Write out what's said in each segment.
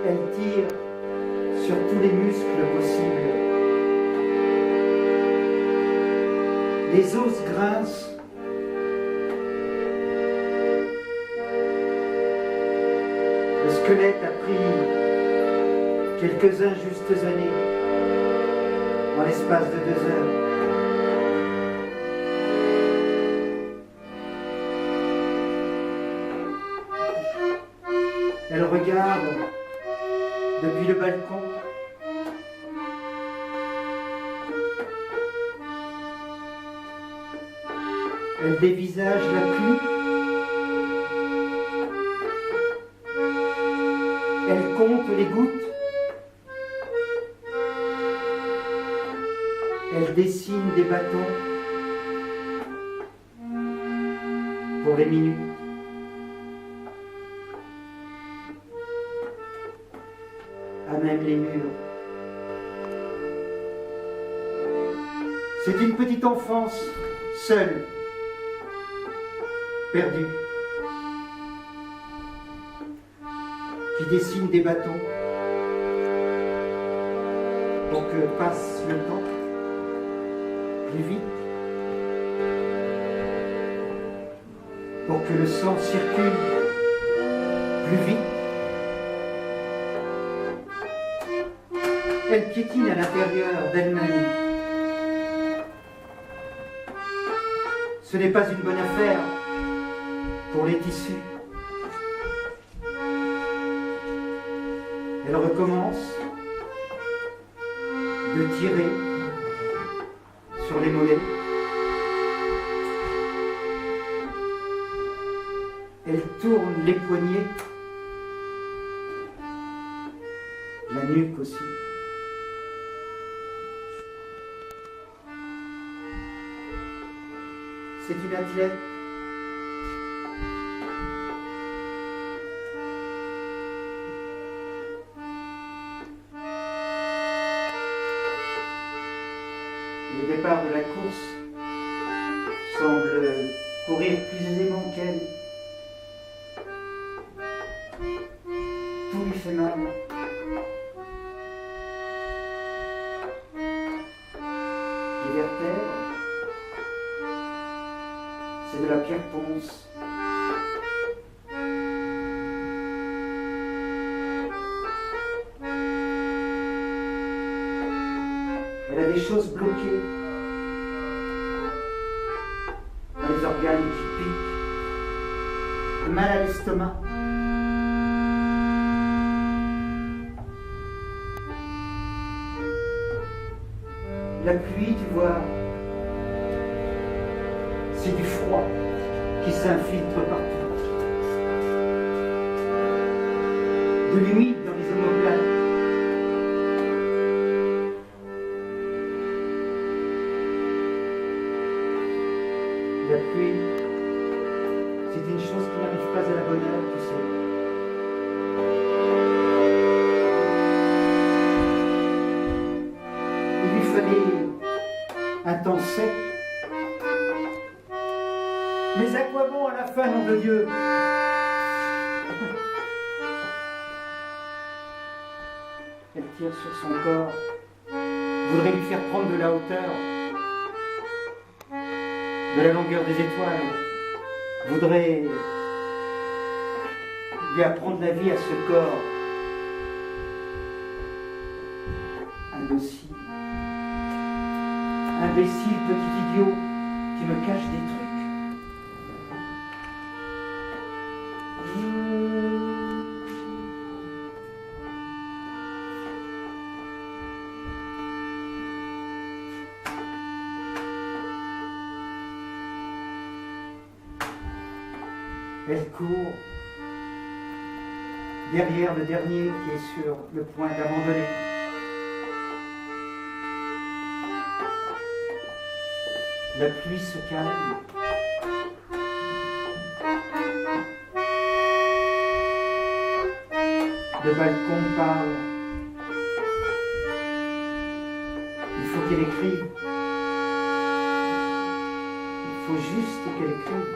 Elle tire sur tous les muscles possibles. Les os grincent. Le squelette a pris quelques injustes années en l'espace de 2 heures. Elle regarde depuis le balcon. Elle dévisage la pluie. Elle compte les gouttes. Elle dessine des bâtons pour les minutes. À même les murs. C'est une petite enfance, seule, perdue, qui dessine des bâtons pour que passe le temps plus vite, pour que le sang circule plus vite. Elle piétine à l'intérieur d'elle-même. Ce n'est pas une bonne affaire pour les tissus. Elle recommence de tirer sur les mollets. Elle tourne les poignets, la nuque aussi. C'est une athlète. Le départ de la course semble courir plus aisément qu'elle. Tout lui fait mal. Les vertèbres, c'est de la pierre ponce. Elle a des choses bloquées dans les organes qui piquent, mal à l'estomac. La pluie, tu vois, c'est du froid qui s'infiltre partout. De l'humide dans les omoplates. La pluie, c'est une chose qui n'arrive pas à la bonne heure, tu sais. Il lui fallait un temps sec. Mais à quoi bon à la fin, nom de Dieu? Elle tire sur son corps, voudrait lui faire prendre de la hauteur, de la longueur des étoiles, voudrait lui apprendre la vie à ce corps indocile, imbécile petit idiot qui me cache des trucs. Elle court derrière le dernier qui est sur le point d'abandonner. La pluie se calme. Le balcon parle. Il faut qu'elle écrive. Il faut juste qu'elle écrive.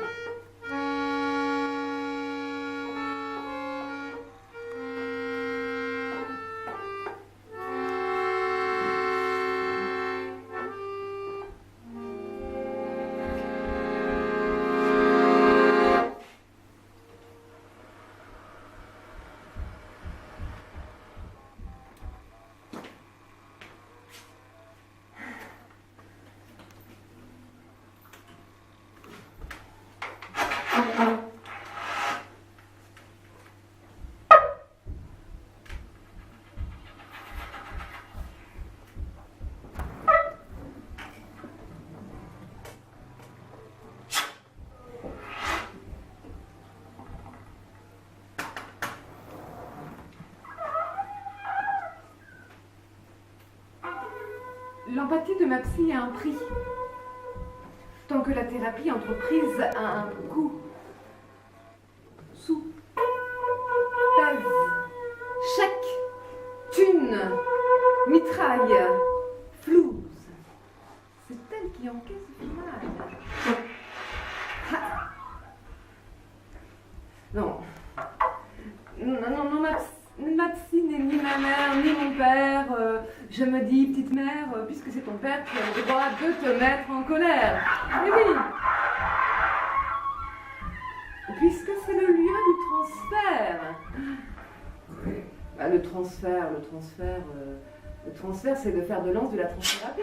L'empathie de ma psy a un prix. Tant que la thérapie entreprise a un coût. Sous, pèse, chèque, thune, mitraille, flouze. C'est elle qui encaisse au final. Ha. Non. Non, ma psy n'est ni ma mère, ni mon père. Je me dis, petite mère, puisque c'est ton père qui a le droit de te mettre en colère. Mais oui. Puisque c'est le lieu du transfert. Bah, le transfert, c'est de faire de lance de la transthérapie.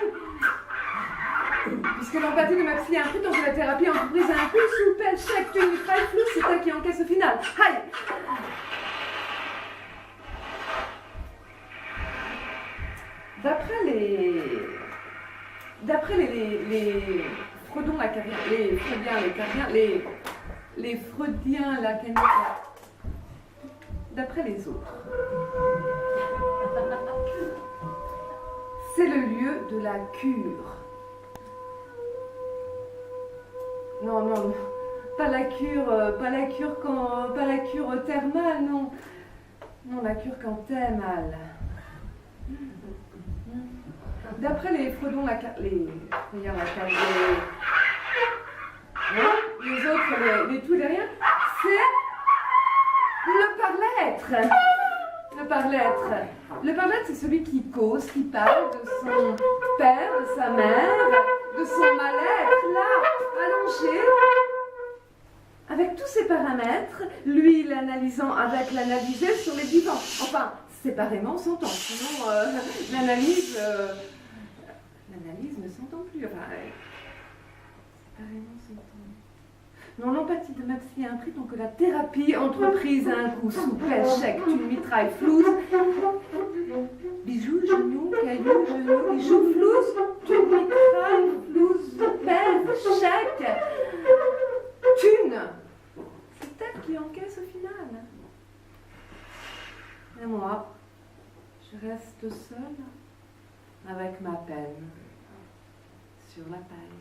Puisque l'empathie de ma psy a un prix, donc la thérapie entreprise a un coup, sous pelle, chèque, tu une faille floue, c'est elle qui encaisse au final. Aïe! D'après les Freudons lacaniens, les Freudiens lacaniens, d'après les autres, c'est le lieu de la cure. Non, pas la cure thermale, non. Non, la cure quand t'es mal. D'après les Freudons les autres, les tout derrière, c'est le par-l'être. Le par-l'être. Le par-l'être, c'est celui qui cause, qui parle de son père, de sa mère, de son mal-être, là, allongé, avec tous ses paramètres, lui l'analysant avec l'analysé sur les divans. Enfin, séparément, on s'entend. Sinon, l'analyse ne s'entend plus. Enfin, séparément, s'entend. Non, l'empathie de ma psy a un prix, donc la thérapie entreprise a un coup. Souplesse, chèque, thune, mitraille, flouze. Bijoux, genoux, cailloux, genoux, bijoux, flouze, thune, mitraille, flouze, pèse, chèque, thune. C'est elle qui encaisse au final. Et moi, je reste seule avec ma peine sur la paille.